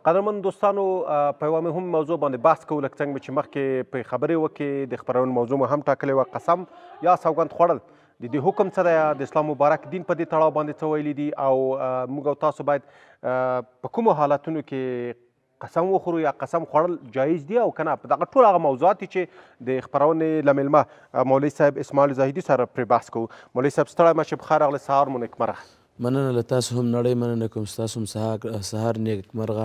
قدرمن دوستانو په یوه مهم موضوع باندې بحث کوو، لکه څنګه چې مخکې په خبرې وکړې د خپرونې موضوع مو هم ټاکلې وه، قسم یا سوګند خوړل د دې حکم څه دی؟ د اسلام مبارک دین په دې تړاو باندې څه ویلي دي او موږ او تاسو باید په کومو حالتونو کې قسم وخورو یا قسم خوړل جایز دي او که نه؟ په دغه ټول هغه موضوعات چې د خپرونې له میلمه مولوي صاحب اسماعیل زاهدي سره پرې بحث کوو. مولوي صاحب ستړی مه شئ، پخیر راغلی، سهار مو نیکمرغه. مننه له تاسو هم نړۍ مننه کوم، ستاسو هم سهار نیکمرغه.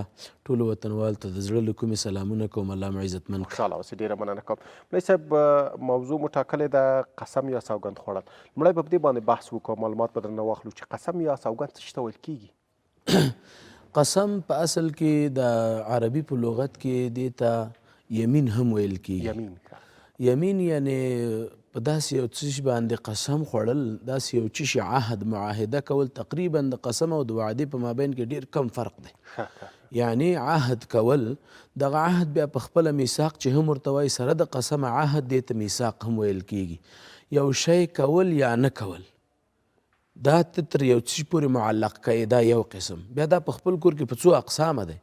ټولو وطنوالو ته د زړه له کومې سلامونه کوم، الله مو عزتمن کړي. خوشحاله اوسئ، ډېره مننه کوم. مولوي صاحب موضوع مو ټاکلې ده قسم یا سوګند خوړل. لومړی به په دې باندې بحث وکړو، معلومات به درنه واخلو چې قسم یا سوګند څه شي ته ویل کېږي؟ قسم په اصل کې د عربي په لغت کې دې ته یمین هم ویل کېږي. یمین یعنې په داسې یو څه باندې قسم خوړل، داسې یو څه شي عهد معاهده کول، تقریبا د قسم او د وعدې په مابین کې ډېر کم فرق دی. یعنی عهد کول، دغه عهد بیا په خپله میثاق چې هم ورته وایي، سره د قسم عهد دې ته میثاق هم ویل کېږي. یو شی کول یا نه کول، دا ته تر یو څه پورې معلق کوي، دا یو قسم. بیا دا په خپل کور کې په څو اقسامه دی.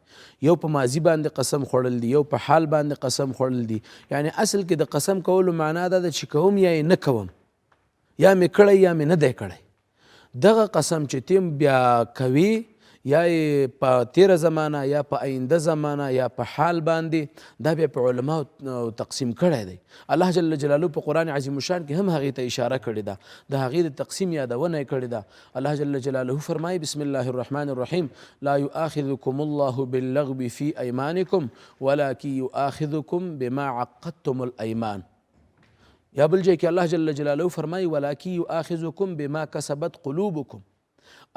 یو په ماضي باندې قسم خوړل دي، یو په حال باندې قسم خوړل دي. یعنی اصل کې د قسم کولو معنا دا ده چې کوم یا یې نه کوم، یا مې کړی یا مې نه دی کړی. دغه قسم چې تیم بیا کوي، یا یې په تیره زمانه یا په آینده زمانه یا په حال باندې، دا بیا په علماو تقسیم کړی دی. الله جل جلاله په قرآن عظیم الشان کې هم هغې ته اشاره کړې ده، د هغې د تقسیم یادونه یې کړې ده. الله جل جلاله فرمایي بسم الله الرحمن الرحیم لا یؤاخذکم الله باللغو فی ایمانکم ولکن یؤاخذکم بما عقدتم الایمان. یا بل ځای کې الله جل جلاله فرمایي ولکن یؤاخذکم بما کسبت قلوبکم.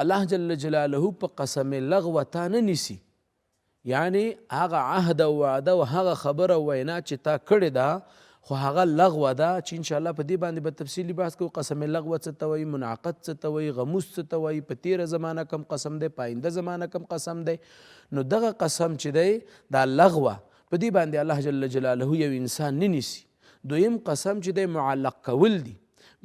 الله جل جلاله په قسم لغو تا نه نیسي، یعنی هغه عهد او وعده او هغه خبره او وینا چې تا کړې ده، خو هغه لغوه ده، چې انشاءالله په دې باندې به تفصیلي بحث کوو. قسم لغوه څه ته وایي، منعقد څه ته وایي، غموس څه ته وایي، په تیره زمانه کم قسم دی، په آینده زمانه کم قسم دی. نو دغه قسم چې دی دا لغوه، په دې باندې الله جل جلاله یو انسان نه نیسي. دویم قسم چې دی معلق کول دی.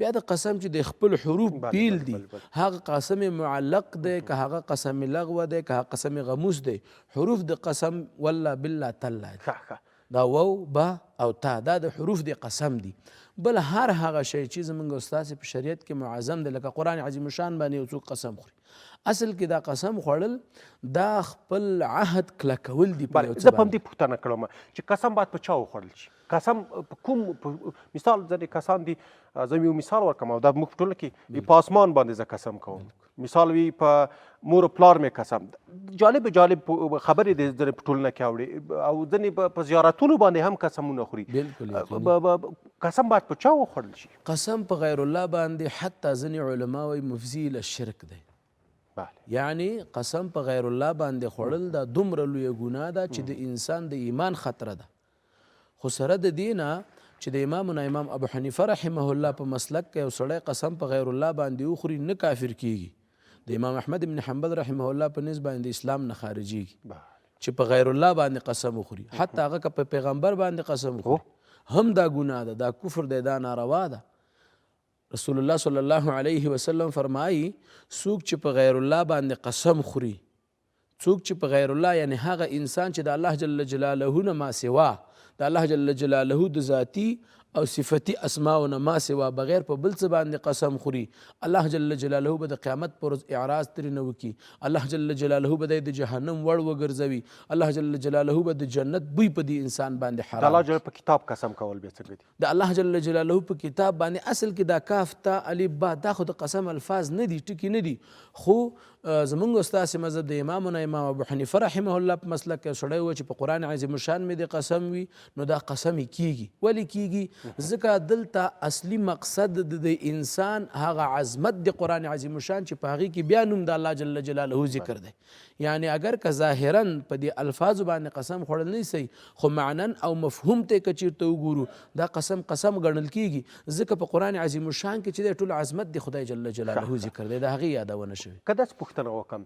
بیا د قسم چې د خپل حروف بیل دي، هغه قسم معلق دی که هغه قسم لغوه دی که هغه قسم غموس دی. حروف د قسم والله بالله تالله دی، دا وو با او تا، دا د حروف د قسم دي. بل هر هغه شی چې زموږ استاد په شریعت کې معظم دی، لکه قرآن عظیم الشان باندې یو څوک قسم خوري، اصل کې دا قسم خوړل دا خپل عهد کلکول دي. زه په همدې پوښتنه کړم چې قسم باید په چا وخوړل شي؟ قسم په کوم مثال ځینې کسان دي، زه یو مثال ورکړم او دا موږ په ټوله کې په آسمان باندې زه قسم کوم، مثال وي په مور پلار مې قسم. جالب خبرې د ځینې په ټولنه کې اوري او ځینې په زیارتونو باندې هم قسمونه خوري. قسم باید په چا وخوړل شي؟ قسم په غیر الله باندې حتی ځینې علما وایي مفضي الی الشرک دی. یعنی قسم په غیر الله باندې خوړل دا دومره لویه ګناه ده چې د انسان د ایمان خطره ده. خو سره د دې نه چې د امامنا امام ابو حنیفه رحمه الله په مسلک کې یو سړی قسم په غیر الله باندې وخوري نه کافر کیږي. د امام احمد بن حنبل رحمه الله په نسبت باندې اسلام نه خارجیږي چې په غیر الله باندې قسم وخوري. حتی هغه که په پیغمبر باندې قسم وخوري هم دا ګناه ده، دا کفر دی، دا ناروا ده. رسول الله صلی الله علیه وسلم فرمایي څوک چې په غیر الله باندې قسم خوري، څوک چې په غیر الله یعنی هغه انسان چې د الله جل جلاله نه ما سوا، د الله جل جلاله د ذاتی او صفتی اسماء نه ما سوا بغیر په بل څه باندې قسم خوري، الله جل جلاله به د قیامت پر ورځ اعراض ترې نه وکړي، الله جل جلاله به د جهنم وړ وګرځوي، الله جل جلاله به د جنت بوی په دې انسان باندې حرام. د الله جل په کتاب قسم کول بیا څنګه دي؟ د الله جل جلاله په کتاب باندې اصل کې دا کاف تا الف با دا خو د قسم الفاظ نه دي، ټکي نه دي. خو زمونږ استاد مذهب د امامنا امام ابو حنیفه رحمه الله په مسلک کې سړی و چې په قرآن عظیم الشان مې د قسم وي، نو دا قسم کیږي. ولې کیږي؟ ځکه دلته اصلي مقصد د انسان هغه عظمت د قرآن عظیم الشان چې په هغې کې بیا نوم د الله جل جلاله ذکر دی. یعنی اگر که ظاهرا په دې الفاظو باندې قسم خوړل نه صحیح، خو معنا او مفهوم ته که چېرته وګورو دا قسم ګڼل کیږي، ځکه په قرآن عظیم الشان کې چې دی ټول عظمت د خدای جل جلاله ذکر دی، د هغې یادونه شوې. که داسې پوښتنه وکړم،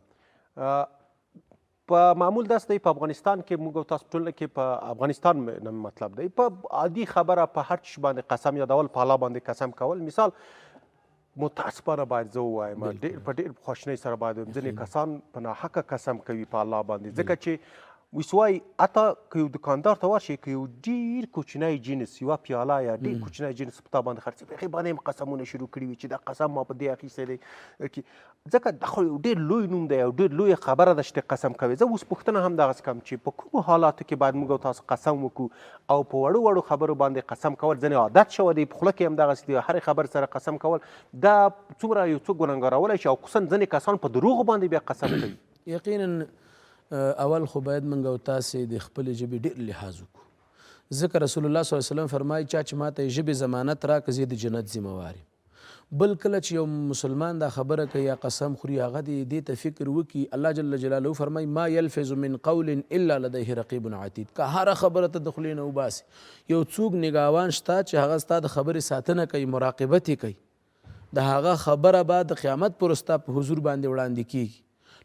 په معمول داسې دی په افغانستان کې موږ او تاسو ټولنه کې، په افغانستان نه مطلب دی، په عادي خبره په هر چیز باندې قسم یادول، په الله باندې قسم کول. مثال متاسفانه باید زه ووایم په ډېر خواشینۍ سره باید ځینې کسان په ناحقه قسم کوي په الله باندې، ځکه چې ویس وایي حتی که یو دکاندار ته ورشي که یو ډېر کوچنی جنس یوه پیاله یا ډېر کوچنی جنس په تا باندې خرڅوي په هغې باندې هم قسمونه شروع کړي وي چې دا قسم ما په دې اخیستی دی ځکه دا خو یو ډېر لوی نوم دی او ډېر لویه خبره ده چې ته قسم کوې. زه اوس پوښتنه هم دغسې کوم چې په کومو حالاتو کې باید موږ او تاسو قسم وکړو او په وړو وړو خبرو باندې قسم کول ځینې عادت شوی دی په خوله کې هم دغسې د هرې خبرې سره قسم کول دا څومره یو څوک ګنهګارولی شي او خصوصا ځینې کسان په دروغو باندې بیا قسم کوي. یقینا اول خو باید موږ او تاسې د خپلې ژبې ډېر لحاظ وکړو ځکه رسول الله صلی الله علیه وسلم فرمایي چا چې ماته یې ژبې ضمانت راکړه زه د جنت ذمهوار یم. بل کله چې یو مسلمان دا خبره کوي یا قسم خوري هغه دې ته فکر وکړي. الله جل جلاله فرمایي ما یلفظ من قول الا لدیه رقیب عتید که هره خبره ته د خولې نه وباسي یو څوک نګاوان شته چې هغه ستا د خبرې ساتنه کوي مراقبت یې کوي د هغه خبره به د قیامت پر ستا په حضور باندې وړاندې کیږي.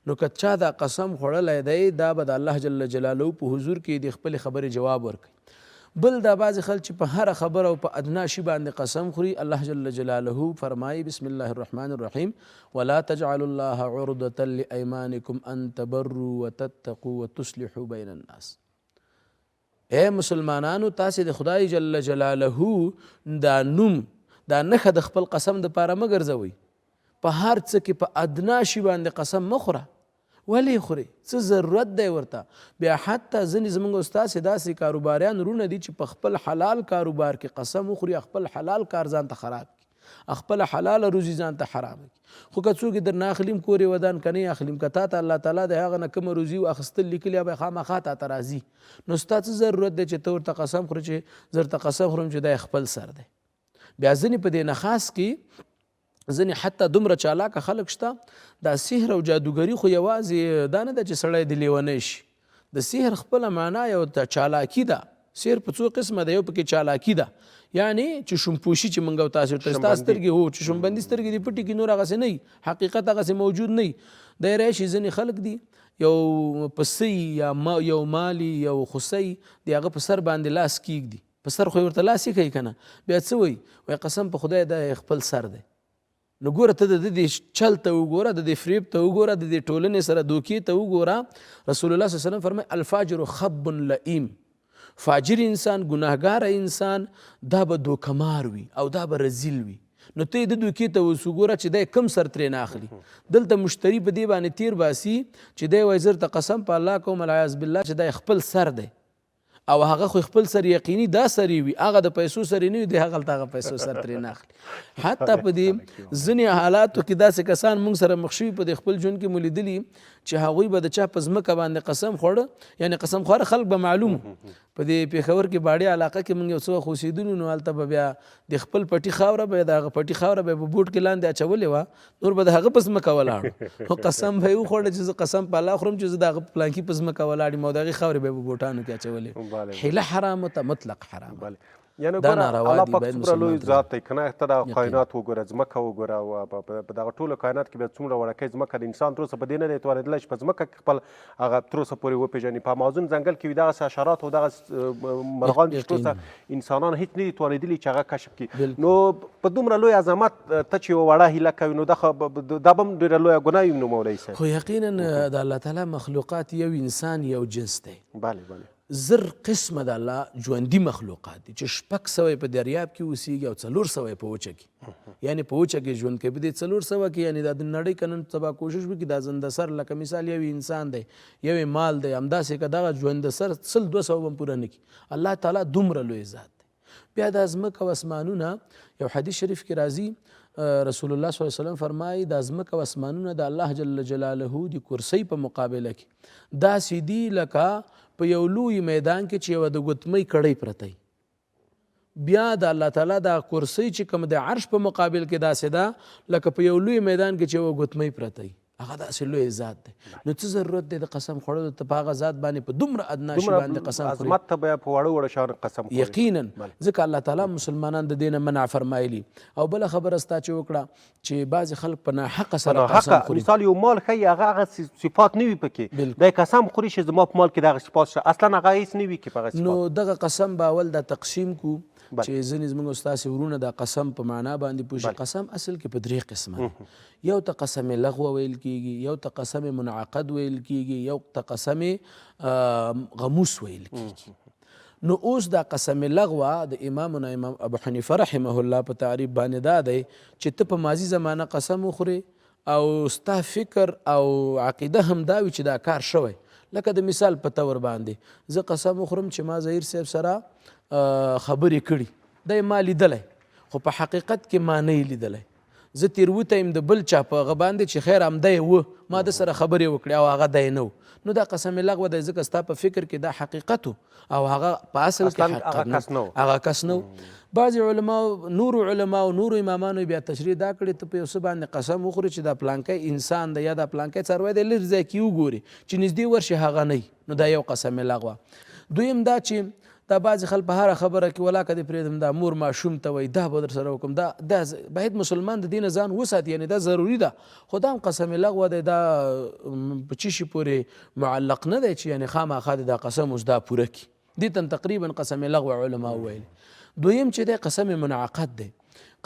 نو که چا دا قسم خوړلی دی دا به د الله جل جلاله په حضور کې د خپلې خبرې جواب ورکوي. بل دا بعضې خلک چې په هره خبره او په ادنا شي باندې قسم خوري الله جل جلاله فرمایي بسم الله الرحمن الرحیم ولا تجعلوا الله عرضة لأيمانكم ان تبروا وتتقوا وتصلحوا بين الناس. اے مسلمانانو تاسې د خدای جل جلاله دا نوم دا نښه د خپل قسم دپاره مه ګرځوئ. په هر څه کې په ادنا شي باندې قسم مه خوره. ولې خوري څه ضرورت دی ورته. بیا حتی ځینې زموږ او ستاسې داسې کاروباریان رونه دي چې په خپل حلال کاروبار کې قسم وخوري خپل حلال کار ځان ته خراب کړي خپل حلاله روزي ځان ته حرام کړي. خو که څوک یې درنه اخلیم کور یې ودان که نه اخلیم که تا ته الله تعالی د هغه نه کومه روزي واخیستل لیکلي به خامخا تا ته راځي نو ستا څه ضرورت دی چې ته ورته قسم خورې چې زه ورته قسم خورم چې دا خپل سر دی. بیا ځینې په دې نه خاص کې ځینې حتی دومره چالاکه خلک شته دا سحر او جادوګري خو یوازې دا نه ده چې سړی د لیونی شي. د سحر خپله معنا یو چالاکي ده. سحر په څو قسمه ده یو پکې چالاکي ده یعنی چې شمپوشي چې موږ او تاسو ورته ستا سترګې هو چې شمبندي سترګې دې پټې کړي نور هغسې نه وي حقیقت هغسې موجود نه وي. دی راشي ځینې خلک دي یو پسۍ یا یو مالی یو خوسۍ د هغه په سر باندې لاس کیږدي په سر خو یې ورته لاس یې کوي که نه بیا څه وایي قسم په خدای دا خپل سر دی. نو ګوره ته د دې چل ته وګوره د دې فریب ته وګوره د دې ټولنې سره دوکې ته وګوره. رسول الله صلی الله علیه وسلم فرمایي الفاجر خب لئیم. فاجر انسان ګناهګار انسان دا به دوکمار وي او دا به رزیل وي. نو ته د دوکې ته اوس وګوره چې دی کم سر ترې نه اخلي. دلته مشتري په دې باندې تیر باسي چې دی وایي زه ورته قسم په الله کوم العیاذ بالله چې دی خپل سر دی او هغه خو خپل سر یقیني دا سری وي هغه د پیسو سری نه وي دی هغه هغه پیسو سر ترې نه اخلي. حتی په دې ځینې حالاتو کې داسې کسان موږ سره مخ شوي په دې خپل ژوند کې مو لیدلي چې هغوی به د چا په ځمکه باندې قسم خوړه یعنی قسم خواره خلک به معلوم په دې پېښور کې باړې علاقه کې موږ یو څه وخت اوسېدلو نو هلته به بیا د خپل پټي خاوره به د هغه پټي خاوره به په بوټ کې لاندې اچولې وه نور به د هغه په ځمکه ولاړو نو قسم به یې وخوړه چې زه قسم په الله خورم چې زه د هغه پلانکي په ځمکه ولاړ یم او د هغې خاورې به یې په بوټانو کې اچولې. حیله حرامه ته مطلق حرام. یعنی دا ګوره ناروا الله دي پاک باید څومره لوی مسلمان ذات دی که نه ته دغه کائنات وګوره ځمکه وګوره او په دغه ټولو کائنات کې بیا څومره وړوکی ځمکه د انسان تر اوسه په دې نه دی توانېدلی چې په ځمکه کې خپل هغه تر اوسه پورې وپېژني. په امازون ځنګل کې وي دغسې حشرات او دغسې مرغان دي چې تر اوسه انسانان هېڅ نه دي توانېدلي چې هغه کشف کړي. نو په دومره لوی عظمت ته چې یوه وړه هیله کوي نو دا به هم ډېره لویه ګناه وي نو مولوي صاحب. خو یقینا د الله تعالی مخلوقات یو انسان یو جنس دی. بله زر قسمه د الله ژوندي مخلوقات دي چې 600 په دریاب کې اوسېږي او 400 په وچه کې یعنی په وچه کې ژوند کوي. په دې 400 کې یعنی د نړۍ که نن سبا کوشش وکړي دا زنده سر لکه مثال یو انسان دی یو مال دی همداسې که دغه ژونده سر 100-200 هم پوره نه کړي. الله تعالی دومره لوی ذات دی. بیا د ځمکه او اسمانونه یو حدیث شریف کې راځي رسول الله صلی الله علیه وسلم فرمایي د ځمکه او اسمانونه د الله جل جلاله د کرسۍ په مقابله کې داسې دي لکه په یو لوی میدان کې چې یوه د ګوتمۍ کړۍ پرته وي. بیا د الله تعالی دا کرسۍ چې کوم د عرش په مقابل کې داسې ده لکه په یو لوی میدان کې چې یوه ګوتمۍ پرته وي. هغه داسې لوی ذات دی. نو څه ضرورت دی د قسم خوړلو ته په هغه ذات باندې په دومره ادنا شي باندې قسم خوري. عظمت ته بیا په وړو وړو شیانو قسم خوري. یقینا ځکه الله تعالی مسلمانان د دې نه منع فرمایلي. او بله خبره ستا چې وکړه چې بعضې خلک په ناحقه سره قسم خوري. مثال یو مال ښایي هغه صفات نه وي پکې دی قسم خوري چې زما په مال کې دغه صفات شته اصلا هغه هېڅ نه وي کې په هغه صفات. نو دغه قسم به اول دا تقسیم کو چې ځینې زموږ او ستاسې ورونه دا قسم په معنا باندې پوه شي. قسم اصل کې په 3 قسمه دی. یو ته قسم لغو ویل کیږي، یو ته قسم منعقد ویل کیږي، یو ته قسم غموس ویل کیږي. نو اوس دا قسم لغوه د امام ابو حنیفه رحمه الله په تعریف باندې دا دی چې ته په ماضي زمانه قسم وخورې او ستا فکر او عقیده هم دا وي چې دا کار شوی. لکه د مثال په طور باندې زه قسم وخورم چې ما ظهیر صاحب سره خبرې کړي، دی ما لیدلی خو په حقیقت کې ما نه یې لیدلی. زه تیروته یم د بل چا په هغه باندې چې خیر همدی و، ما د سره خبرې وکړې او هغه دی نه و. نو دا قسم لغوه دی ځکه ستا په فکر کې دا حقیقت او هغه په اصل کې حقیقت نه، هغه کس نه. بعضې علماو نورو امامانو بیا تشریح دا کړې ته په یو څه باندې قسم وخوري چې دا پلانکی انسان دی یا دا پلانکی څاروی دی لرې ځای کې وګوري چې نږدې ورشي هغه نه، نو دا یو قسم لغوه. دویم دا چې دا بعضې خلک په هره خبره کې ولاکه دې پرېږدم دا مور ماشوم ته وایي دا به در سره وکړم، دا باید مسلمان د دې نه ځان وساتي، یعنی دا ضروري ده. خو دا هم قسم لغوه دی، دا په څه شي پورې معلق نه دی چې یعنی خامخا دې دا قسم اوس دا پوره کړي. دې ته تقریبا قسم لغوه علما وویل. دویم چې دی قسم منعقد دی.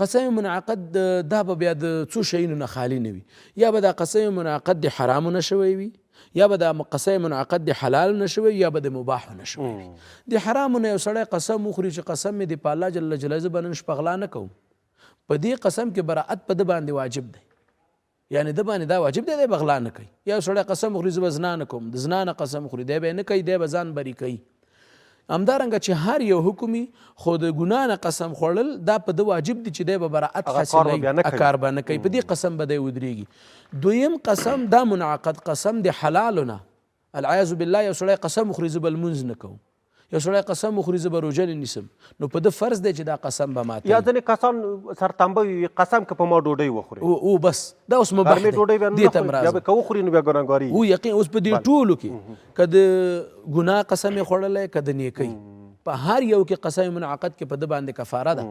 قسم منعقد دا به بیا د څو شیونو نه خالي نه وي. یا به دا قسم منعقد د حرامو نه شوی وي، یا به دا قسم منعقد د حلال نه شوی، یا به د مباح نه شوی وي. د حرامو نه یو سړی قسم وخوري چې قسم مې د په الله جل جلاله به نن شپه غلا نه کوم، په دې قسم کې براءت په ده باندې واجب دی، یعنی ده باندې دا واجب دی دی به غلا نه کوي. یا سړی قسم وخوري زه به زنا نه کوم، د زنا نه قسم وخوري دی به یې نه کوي، دی به ځان بری کوي. همدارنګه چې هر یو حکمي خو د ګناه نه قسم خوړل دا په ده واجب دي چې دی به براءت حاصلوي، کار به نه کوي، په دې قسم به دی ودرېږي. دویم قسم دا منعقد قسم د حلالو نه، العیاذ بالله یو سړی قسم وخوري زه به لمونځ نه کوم، یو سړی قسم وخوري زه به روژه نه نیسم، نو په ده فرض دی چې دا قسم به ماتوي. یا ځینې کسان سرتنبه وي قسم که په ما ډوډۍ وخوري او بس دا اوس مباح دی، دې ته هم راځم. یا به که وخوري نو بیا ګناهګاري او یقین اوس په دې ټولو کې که د ګناه قسم یې خوړلی که د نیکۍ، په هر یو کې قسم منعقد کې په ده باندې کفاره ده.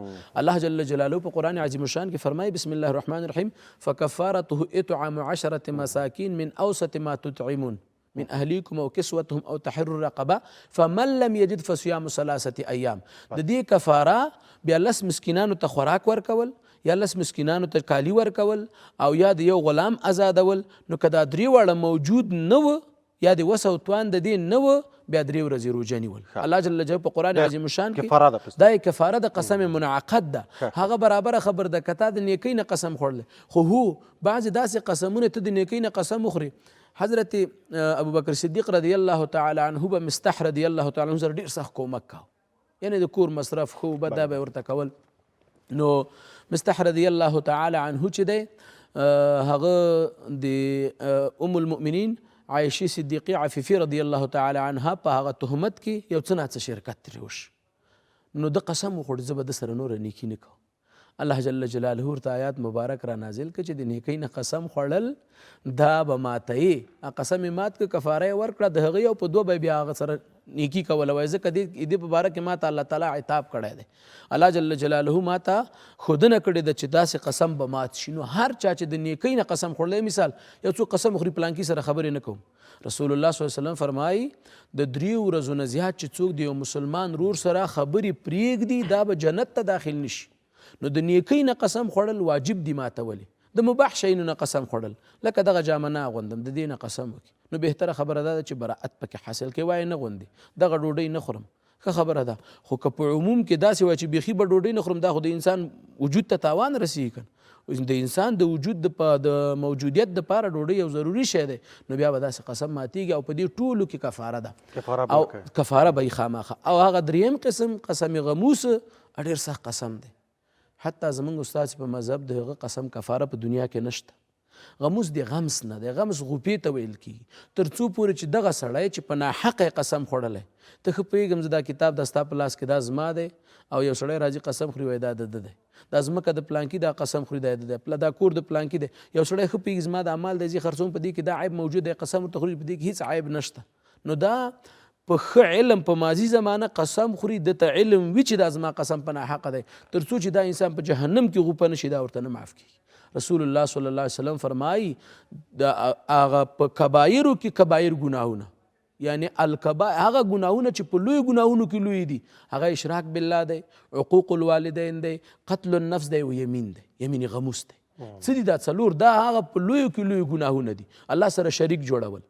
الله جل جلاله په قرآن عظیم الشان کې فرمایي بسم الله الرحمن الرحیم فکفارته اطعام 10 مساکین من اوسط ما تطعمون من اهلیکم او کسوتهم او تحریر رقبه فمن لم یجد فصیام 3 ایام. د دې کفاره بیا 10 مسکینانو ته خوراک ورکول، یا 10 مسکینانو ته کالی ورکول، او یا د یو غلام آزادول. نو که دا 3 واړه موجود نه و یا د وس او توان د دې نه و بیا 3 ورځې روژه نیول. الله جل جلاله په قرآن عظیم الشان کې دا کفاره د قسم منعقد ده، هغه برابره خبر ده. که تا د نیکۍ نه قسم خوړلی، خو هو بعضې داسې قسمونه ته د نیکۍ نه قسم وخوري. حضرت ابوبکر صدیق رضی الله تعالی عنه به مستح رضی الله تعالی عنه سره ډېر سخت کومک کاو، یعنی د کور مصرف خو به دا به ورته کول. نو مستح رضی الله تعالی عنه چې دی هغه د ام المؤمنین عایشې صدیقې عفیفي رضی الله تعالی عنها په هغه تهمت کې یو څه ناڅه شرکت ترې وشو. نو د قسم وخوړ زه به د سره نوره نیکي نه کوم. الله جل جلاله ورته آیات مبارک را نازل کړه چې د نیکۍ نه قسم خوړل دا به ماتوي. قسم یې مات کړه، کفاره یې ورکړه، د هغې او په 2 به بیا هغه سره نیکي کوله وایي ځکه دې په باره کې ما ته الله تعالی عتاب کړی دی. الله جل جلاله ما ته ښودنه کړې ده چې داسې قسم به مات شي. نو هر چا چې د نیکۍ نه قسم خوړلی، مثال یو څوک قسم وخوري پلانکي سره خبرې نه کوم، رسول الله صلی الله علیه وسلم فرمایي د 3 ورځو نه زیات چې څوک د یو مسلمان رور سره خبرې پرېږدي دا به جنت ته داخل نشي. نو د نیکۍ نه قسم خوړل واجب دي ماتولی. د مباح شیونو نه قسم خوړل لکه دغه جامه نه اغوندم د دې نه قسم وکړي، نو بهتره خبره ده چې براءت پکې حاصل کوي، وایي نه غوندي دغه ډوډۍ نه خورم، ښه خبره ده. خو که په عموم کې داسې وایي چې بیخي به ډوډۍ نه خورم، دا خو د انسان وجود ته تاوان رسېږي کنه. د انسان د وجود د موجودیت دپاره ډوډۍ یو ضروري شی دی، نو بیا به داسې قسم ماتېږي او په دې ټولو کې کفاره ده او کفاره به یې خامخا. او هغه 3یم قسم قسم غموس ډېر سخت قسم دی. حتی زمونږ استاد په مذهب د هغه قسم کفاره په دنیا کې نشته. غموس د غمس نه دی، غمس غوپې ته ویل کېږي، تر څو پورې چې دغه سړی چې په ناحقه قسم خوړلی، ته ښه پوهېږم زه دا کتاب دا ستا په لاس کې دا زما دی، او یو سړی راځي قسم خوري وایي دا د ده دی، دا ځمکه د پلانکي دا قسم خوري دا د ده، دا کور د پلانکي دی. یو سړی ښه پوهېږي زما د اعمال دی زه خرڅوم، په دې کې دا عیب موجود دی، قسم ورته خوري په دې کې هېڅ عیب نشته. نو دا په ښه علم په ماضي زمانه قسم خوري، د ته علم وي چې دا زما قسم په ناحقه دی، تر څو چې دا انسان په جهنم کې غوپه نشي دا ورته نه معاف کېږي. رسول الله صلی الله علیه وسلم فرمایي د هغه په کبایرو کې کبایر ګناهونه، یعنی هغه ګناهونه چې په لوی ګناهونو کې لوی دي هغه اشراک بالله دی، عقوق الوالدین دی، قتل النفس دی او یمین دی، یمین غموس دی. څه دي دا څلور؟ دا هغه په لویو کې لوی ګناهونه دي. الله سره شریک جوړول،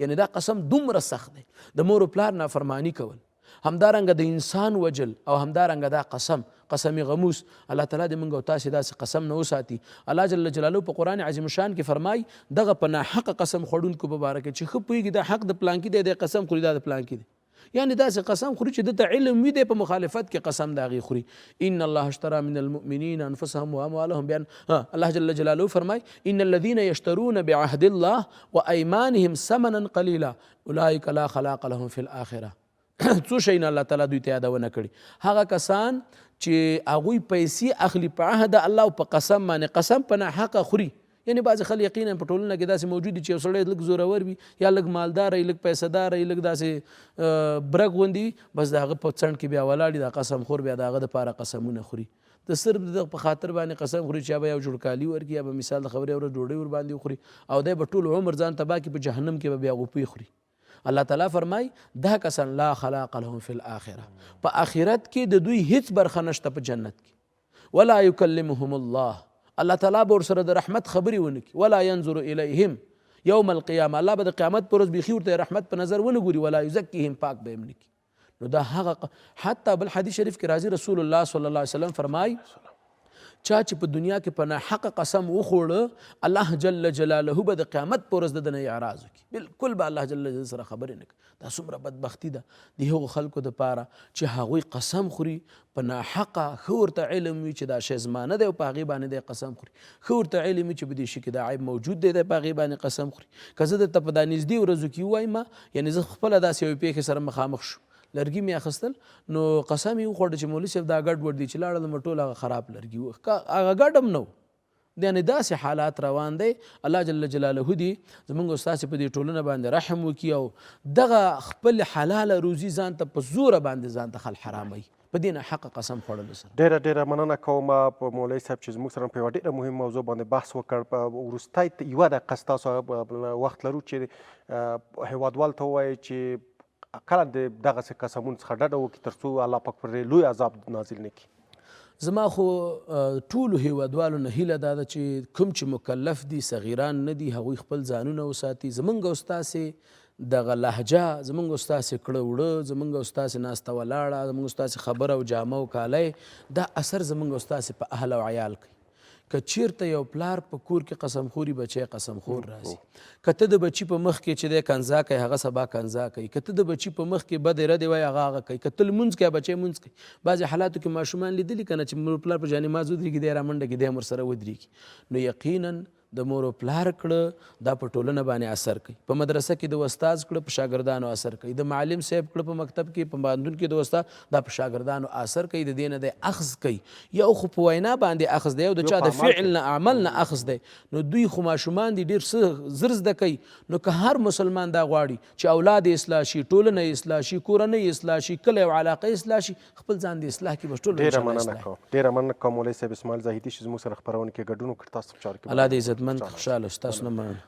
یعنی دا قسم دومره سخت دی. د مور و پلار نافرمانی کول، همدارنګه د انسان وجل، او همدارنګه دا قسم غموس. الله تعالی دې موږ او تاسې داسې قسم نه وساتي. الله جل جلاله په قرآن عظیم شان کې فرمای دغه په ناحقه قسم خوړونکو په باره کې چې ښه پوهېږي دا حق د پلانکي دی، د قسم خوري دا د پلانکي دی، یعنی داسې قسم خوري چې دته علم وي دی په مخالفت کې قسم د هغې خوري. ان الله اشترى من المؤمنین انفسهم واموالهم بیان الله جل جلاله فرمای ان الذين يشترون بعهد الله وايمانهم ثمنا قليلا اولئك لا خلاق لهم في الاخره. څو شیونه الله تعالی دوی ته یادونه کړي. هغه کسان چې هغوی پیسې اخلي په عهد الله او په قسم باندې، قسم په ناحقه خوري. یعنی بعضې خلک یقینا په ټولنه کې داسې موجود دي چې یو سړی لږ زورور وي یا لږ مالدار وي، لږ پیسه دار وي، لږ داسې برګ غوندي وي، بس د هغه په څنډ کې بیا ولاړ وي، دا قسم خور بیا د هغه دپاره قسمونه خوري. د صرف د په خاطر باندې قسم خوري چې یا به یو جوړ کالي ورکړي، یا به مثال د خبرې ورځ ډوډۍ ورباندې وخوري، او دی به ټول عمر ځان تباه کړي، په جهنم کې به بیا غوپې خوري. الله تعالی فرمای دا کسان لا خلاق لهم فی الاخره، په آخرت کې د دوی هیڅ برخه نشته په جنت کې. ولا یکلمهم الله، الله تعالی به ورسره د رحمت خبرې ونه کړي. ولا ینظر الیهم یوم القیامه، الله به د قیامت پر ورځ بیخي ورته رحمت په نظر ونه ګوري. ولا یزکیهم، پاک به یې نه کړي. نو دا هغه حتی بل حدیث شریف کې راځي رسول الله صلی الله علیه وسلم فرمای چا چې په دنیا کې په ناحقه قسم وخوړه، الله جل جلاله به د قیامت په ورځ د نه اعراض وکړي. بالکل به الله جل جلاله سره خبرې نه کوي. دا څومره بدبختي ده د هغو خلکو دپاره چې هغوی قسم خوري په ناحقه. ښه ورته علم وي چې دا شی زمانه دی او په هغې باندې دی قسم خوري. ښه ورته علم وي چې په دې شي کې دا عیب موجود دی په هغې باندې قسم خوري. که زه درته په دا نږدې ورځو کې ووایم، یعنی زه خپله داسې یوې پېښې سره مخامخ شو، لرګي مې اخیستل، نو قسم یې وخوړه چې مولوي صاحب دا ګډ وډ دی چې لاړل مې ټول هغه خراب لرګي و، هغه ګډ هم نه و. یعنې داسې حالات روان دی. الله جل جلاله دي زموږ او ستاسې په دې ټولنه باندې رحم وکړي او دغه خپل حلاله روزي ځان ته په زوره باندې ځان ته خل حراموي په دې ناحقه قسم خوړلو سره. ډېره مننه کوم په مولوي صاحب چې زموږ سره په یوه ډېره مهم موضوع باندې بحث وکړ. په وروستی یوه دقیقه ستاسو وخت لرو چې هېوادوال ته ووایئ چې کله د دغسې قسمونو څخه ډډه وکړي تر څو الله پاک پر لوی عذاب نازل نه کړي. زما خو ټولو هېوادوالو نه هیله دا ده چې کوم چې مکلف دي، صغیران نه دي، هغوی خپل ځانونه وساتي. زمونږ او ستاسې دغه لهجه، زمونږ او ستاسې کړه وړه، زمونږ او ستاسې ناسته ولاړه، زمونږ او ستاسې خبره او جامه او کالی، دا اثر زمونږ او ستاسې په اهل او عیال کوي. که چیرته یو پلار په کور کې قسم خوري، بچی قسم خور راځي. که ته د بچي په مخ کې چې دی کنځا کوي، هغه سبا کنځا کوي. که ته د بچي په مخ کې بدې ردې وایي، هغه کوي. که ته لمونځ کوې، بچی مونځ کوي. بعضې حالاتو کې ماشومان لیدلي که نه چې مور پلار په جانماز ودرېږي، دی رامنډه کړي، دی هم ورسره ودرېږي. نو یقینا د مور و پلار کړه دا په ټولنه باندې اثر کوي. په مدرسه کې د استاد کړه په شاګردانو اثر کوي. د معلم صاحب کړه په مکتب کې، په پوهنتون کې د استاد دا په شاګردانو اثر کوي. د دې نه دی اخذ کوي. یو خو په وینا باندې اخذ دی، یو د چا د فعل نه عمل نه اخذ دی. نو دوی خو ماشومان دي ډېر څه زر زده کوي. نو که هر مسلمان دا غواړي چې اولاد اصلاح شي، ټولنه اصلاح شي، کورنۍ اصلاح شي، کلی او علاقه اصلاح شي، خپل ځان د اصلاح کې به ټول ډېره مننه کوم مولوي صاحب اسماعیل زاهدي چې زموږ سره خپرونه کې ګډون وکړ. تاسو په چارو کې الله دې عزتمند خوشحاله ستاسو نه مننه.